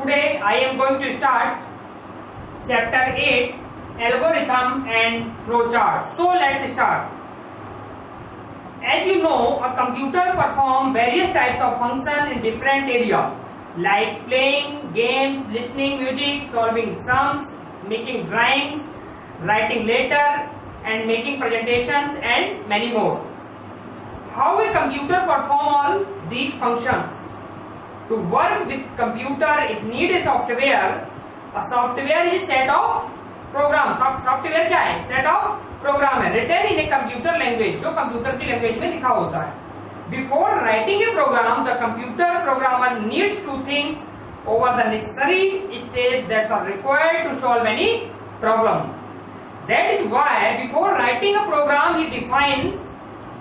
Today I am going to start chapter 8, algorithm and flowchart. So let's start. As you know, a computer performs various types of functions in different areas like playing games, listening music, solving sums, making drawings, writing letter and making presentations and many more. How a computer perform all these functions? To work with computer it need a software. A software is set of program. Software क्या है? Set of program है written in a computer language, जो computer की language में लिखा होता है. Before writing a program, the computer programmer needs to think over the necessary steps that are required to solve any problem. That is why before writing a program he defines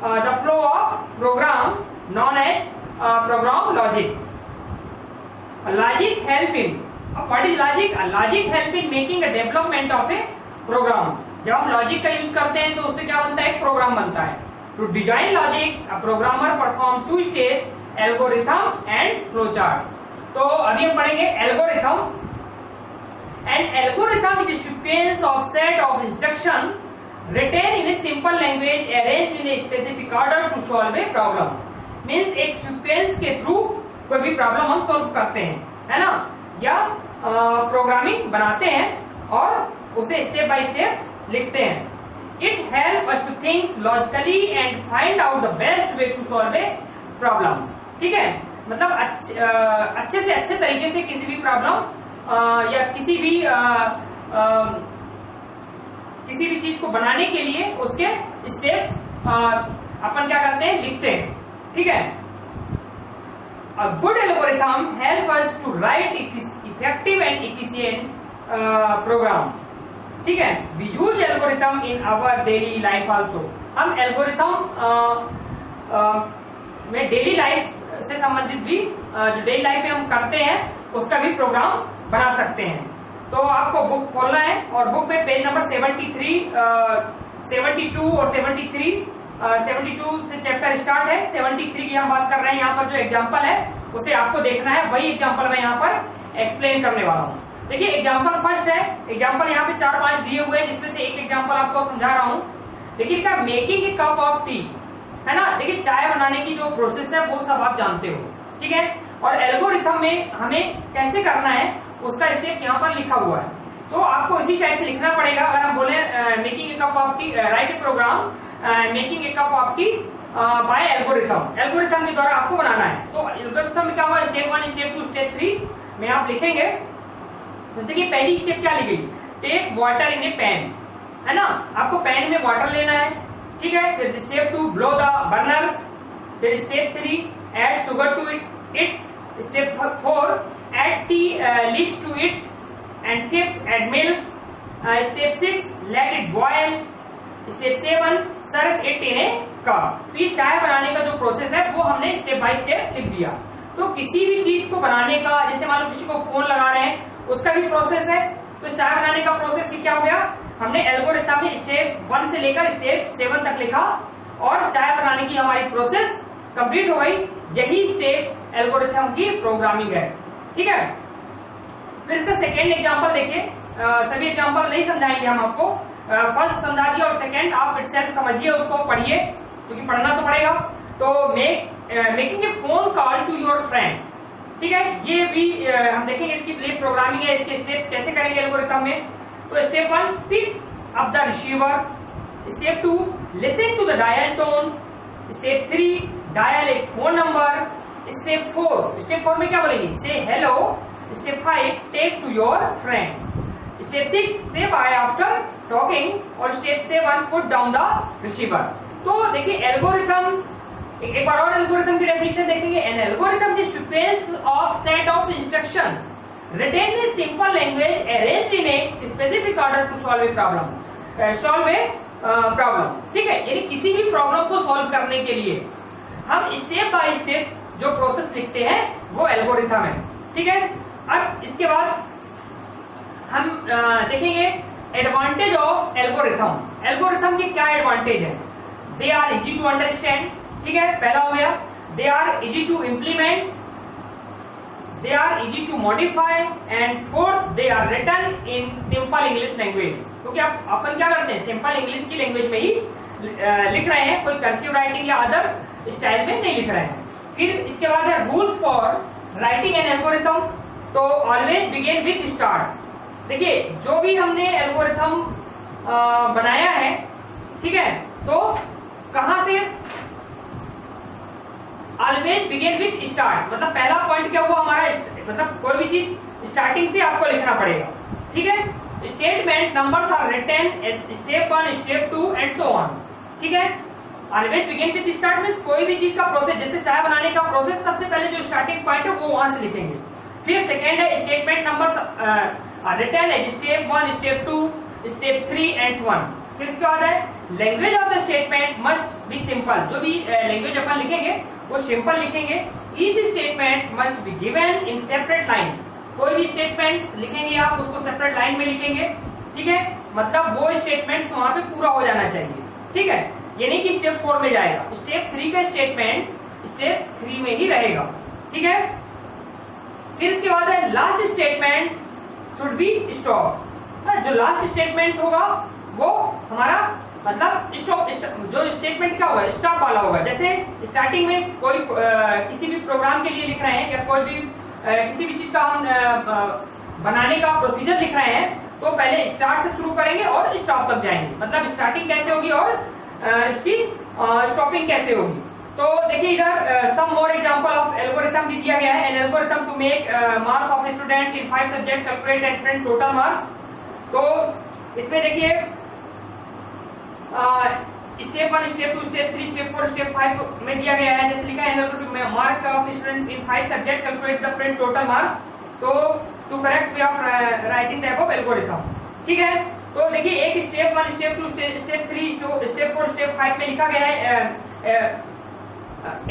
the flow of program known as program logic. Logic help in what is logic? Logic help in making a development of a program. जब हम logic का use करते हैं तो उससे क्या बनता है? एक प्रोग्राम बनता है. To design logic a programmer perform two steps, algorithm and flow charts. तो अभी हम पढ़ेंगे algorithm. And algorithm is a sequence of set of instruction written in a simple language arranged in a specific order to solve a problem. Means एक sequence के through कोई भी problem हम solve करते हैं, है ना, या प्रोग्रामिंग बनाते हैं और उसे स्टेप बाय स्टेप लिखते हैं. It help us to think logically and find out the best way to solve a problem. ठीक है, मतलब अच्छे से अच्छे तरीके से किसी भी प्रॉब्लम या किसी भी चीज को बनाने के लिए उसके स्टेप्स अपन क्या करते हैं? लिखते हैं. ठीक है. A good algorithm help us to write effective and efficient program. ठीक है. We use algorithm in our daily life also. हम एल्गोरिथम में डेली लाइफ से संबंधित भी जो डेली लाइफ में हम करते हैं उसका भी प्रोग्राम बना सकते हैं. तो आपको बुक खोलना है और बुक में पेज नंबर 72 और 73 72 से चैप्टर स्टार्ट है. 73 की हम बात कर रहे हैं. यहाँ पर जो एग्जांपल है उसे आपको देखना है. वही एग्जांपल मैं यहाँ पर एक्सप्लेन करने वाला हूँ. देखिए एग्जांपल फर्स्ट है. एग्जांपल यहाँ पे 4-5 दिए हुए हैं जिसमें से एक एग्जांपल आपको समझा रहा हूँ. देखिए क्या, making a cup of T, है ना. देखिए चाय बनाने की जो प्रोसेस है वो सब आप जानते हो. ठीक है. और एल्गोरिथम में हमें कैसे करना है उसका स्टेप यहाँ पर लिखा हुआ है. तो आपको इसी टाइप से लिखना पड़ेगा. अगर हम बोले making a cup of tea, right a program making a cup of tea by algorithm. Algorithm के द्वारा आपको बनाना है. तो एल्गोरिथम में क्या हुआ? स्टेप 1, स्टेप 2, स्टेप 3 में आप लिखेंगे. तो देखिए पहली स्टेप क्या ली गई? Take water in a pan, है ना. आपको पैन में वाटर लेना है. ठीक है. फिर स्टेप 2 ब्लो द बर्नर. फिर step 3 add sugar to it. Step 4 add tea leaves to it, and 5th add milk. Step 6 let it boil. Step 7 serve it in a cup. तो ये चाय बनाने का जो प्रोसेस है वो हमने स्टेप बाय स्टेप लिख दिया. तो किसी भी चीज को बनाने का, जैसे मान लो किसी को फोन लगा रहे हैं उसका भी प्रोसेस है. तो चाय बनाने का प्रोसेस क्या हो गया? हमने एल्गोरिथम में स्टेप 1 से लेकर स्टेप 7 तक लिखा और चाय बनाने की हमारी प्रोसेस कंप्लीट हो गई. यही स्टेप एल्गोरिथम की प्रोग्रामिंग है. ठीक है. फिर इसका सेकेंड एग्जांपल देखिए. सभी एग्जांपल नहीं समझाएंगे हम आपको. फर्स्ट समझा दिया और सेकेंड आप इटसेल्फ समझिए, उसको पढ़िए क्योंकि पढ़ना तो पड़ेगा. तो making a phone call to your friend. ठीक है. ये भी हम देखेंगे इसकी प्ले प्रोग्रामिंग है. इसके स्टेप्स कैसे करेंगे एल्गोरिथम में. तो step 1 pick up the receiver. Step 2 listen to the dial tone. Step 3 dial a phone number. Step 4 में क्या बोलेंगे? Say hello. Step 5 talk to your friend. Step 6 say bye after talking. और step 7 put down the receiver. तो देखिए algorithm, एक बार और algorithm की definition देखेंगे. An algorithm is sequence of set of instruction written in simple language arranged in a specific order to solve a problem. ठीक है. यानी किसी भी प्रॉब्लम को सॉल्व करने के लिए हम स्टेप बाय स्टेप जो प्रोसेस लिखते हैं वो एल्गोरिथम है. ठीक है. अब इसके बाद हम देखेंगे एडवांटेज ऑफ एल्गोरिथम. एल्गोरिथम के क्या एडवांटेज है? They are easy to understand. ठीक है. पहला हो गया they are easy to implement. they are easy to modify, and fourth they are written in simple English language। क्योंकि अपन क्या करते हैं, सिंपल इंग्लिश की लैंग्वेज में ही लिख रहे हैं, कोई कर्सिव राइटिंग या अदर स्टाइल में नहीं लिख रहे हैं। फिर इसके बाद है rules for writing an algorithm. तो ऑलवेज बिगिन विथ स्टार्ट। देखिए जो भी हमने एल्गोरिथम बनाया है, ठीक है, तो कहां से, ऑलवेज बिगिन विथ स्टार्ट, मतलब पहला पॉइंट क्या हुआ हमारा, मतलब कोई भी चीज स्टार्टिंग से आपको लिखना पड़ेगा, ठीक है। Statement numbers are written as step 1, step 2 and so on, ठीक है। Always begin with start means कोई भी चीज का प्रोसेस, जैसे चाय बनाने का प्रोसेस, सबसे पहले जो स्टार्टिंग पॉइंट है वो वहां से लिखेंगे। फिर सेकेंड है statement numbers are written as step 1, step 2, step 3 and so on. फिर इसके बाद है language of the statement must be simple. जो भी लैंग्वेज अपन लिखेंगे वो सिंपल लिखेंगे। Each statement must be given in separate line. कोई भी स्टेटमेंट लिखेंगे आप उसको सेपरेट लाइन में लिखेंगे, ठीक है, मतलब वो स्टेटमेंट वहां पे पूरा हो जाना चाहिए, ठीक है। ये नहीं कि स्टेप 4 में जाएगा, स्टेप 3 का स्टेटमेंट स्टेप 3 में ही रहेगा, ठीक है। फिर इसके बाद है last statement should be stop. जो लास्ट स्टेटमेंट होगा वो हमारा मतलब स्टॉप, जो स्टेटमेंट क्या होगा, स्टॉप वाला होगा। जैसे स्टार्टिंग में कोई किसी भी प्रोग्राम के लिए लिख रहे हैं या कोई भी किसी भी चीज का हम बनाने का प्रोसीजर लिख रहे हैं, तो पहले स्टार्ट से शुरू करेंगे और स्टॉप तक जाएंगे, मतलब स्टार्टिंग कैसे होगी और इसकी स्टॉपिंग कैसे होगी। तो देखिए इधर some more example of algorithm भी दिया गया है। An algorithm to make marks of student in 5 subject, calculate and print total marks. तो इसमें देखिए step 1, step 2, step 3, step 4, step 5 में दिया गया है। जैसे लिखा है mark of student in 5 subject, calculate the print total marks. तो to correct way of writing the above algorithm, ठीक है। तो देखिए एक step 1, step 2, step 3, step 4, step 5 में लिखा गया है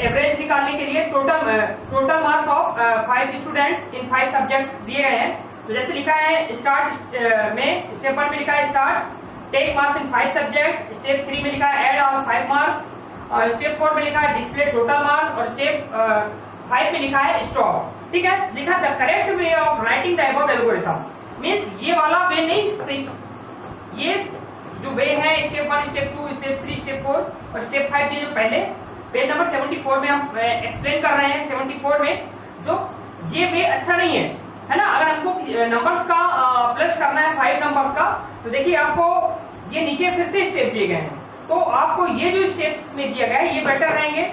एवरेज निकालने के लिए total marks of 5 students in 5 subjects दिए गए हैं। तो जैसे लिखा है स्टार्ट में, स्टेप 1 में लिखा है start take marks in 5 subject, step 3 में लिखा है ऐड ऑल 5 मार्क्स, और स्टेप 4 में लिखा है डिस्प्ले टोटल मार्क्स, और स्टेप 5 में लिखा है स्टॉप, ठीक है। लिखा the correct way of writing the above algorithm means ये वाला वे नहीं सही, ये जो वे है स्टेप 1, स्टेप 2, स्टेप 3, स्टेप 4 और स्टेप 5 के जो पहले पेज नंबर 74 में हम एक्सप्लेन कर रहे हैं, 74 में जो ये वे अच्छा नहीं है ना। अगर हमको नंबर्स का प्लस करना है 5 नंबर्स का, तो देखिए आपको ये नीचे फिर से स्टेप दिए गए हैं, तो आपको ये जो स्टेप्स में दिया गया है ये बेटर रहेंगे।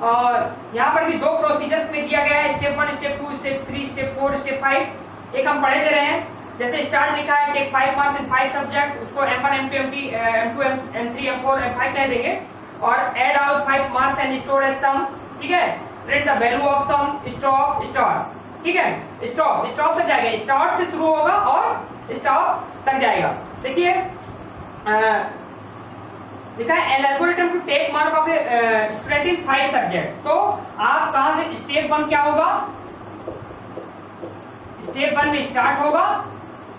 और यहाँ पर भी 2 प्रोसीजर्स में दिया गया है, step 1, step 2, step 3, step 4, step 5। एक हम पढ़े दे रहे हैं, जैसे स्टार्ट लिखा है टेक 5 मार्क्स इन 5 सब्जेक्ट, उसको M1, M2, M2, M3, M4, M5 कह देंगे, और add all 5 marks and store as sum, ठीक है। Print the value of sum, stop, start, ठीक है। स्टॉप तक जाएगा, स्टार्ट से शुरू होगा और स्टॉप तक जाएगा। देखिए लिखा है an algorithm to take mark of student in 5 subject. तो आप कहां से, स्टेप 1 क्या होगा, स्टेप 1 में स्टार्ट होगा,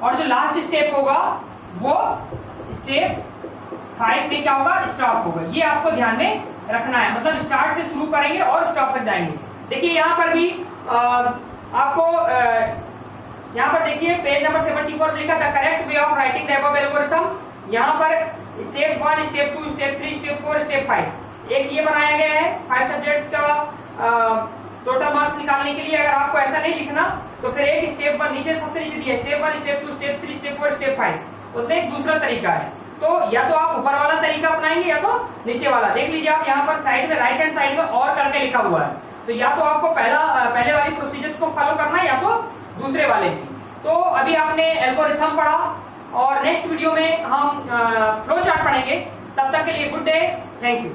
और जो लास्ट स्टेप होगा वो स्टेप 5 में क्या होगा, स्टॉप होगा। ये आपको ध्यान में रखना है, मतलब स्टार्ट से शुरू करेंगे और स्टॉप तक जाएंगे। देखिए यहाँ पर भी आपको यहाँ पर देखिए पेज नंबर 74 में लिखा था correct way of writing the above algorithm. यहाँ पर step 1, step 2, step 3, step 4, step 5 एक ये बनाया गया है 5 सब्जेक्ट्स का टोटल मार्क्स निकालने के लिए। अगर आपको ऐसा नहीं लिखना तो फिर एक स्टेप 1 नीचे सबसे नीचे दिया step 1, step 2, step 3, step 4, step 5, उसमें एक दूसरा तरीका है। तो या तो आप ऊपर वाला तरीका अपनाएंगे या तो नीचे वाला। देख लीजिए आप यहाँ पर साइड में, राइट हैंड साइड में और करके लिखा हुआ है, तो या तो आपको पहले वाली प्रोसीजर को फॉलो करना है या तो दूसरे वाले की। तो अभी आपने एल्गोरिथम पढ़ा और नेक्स्ट वीडियो में हम फ्लो चार्ट पढ़ेंगे। तब तक के लिए गुड डे, थैंक यू।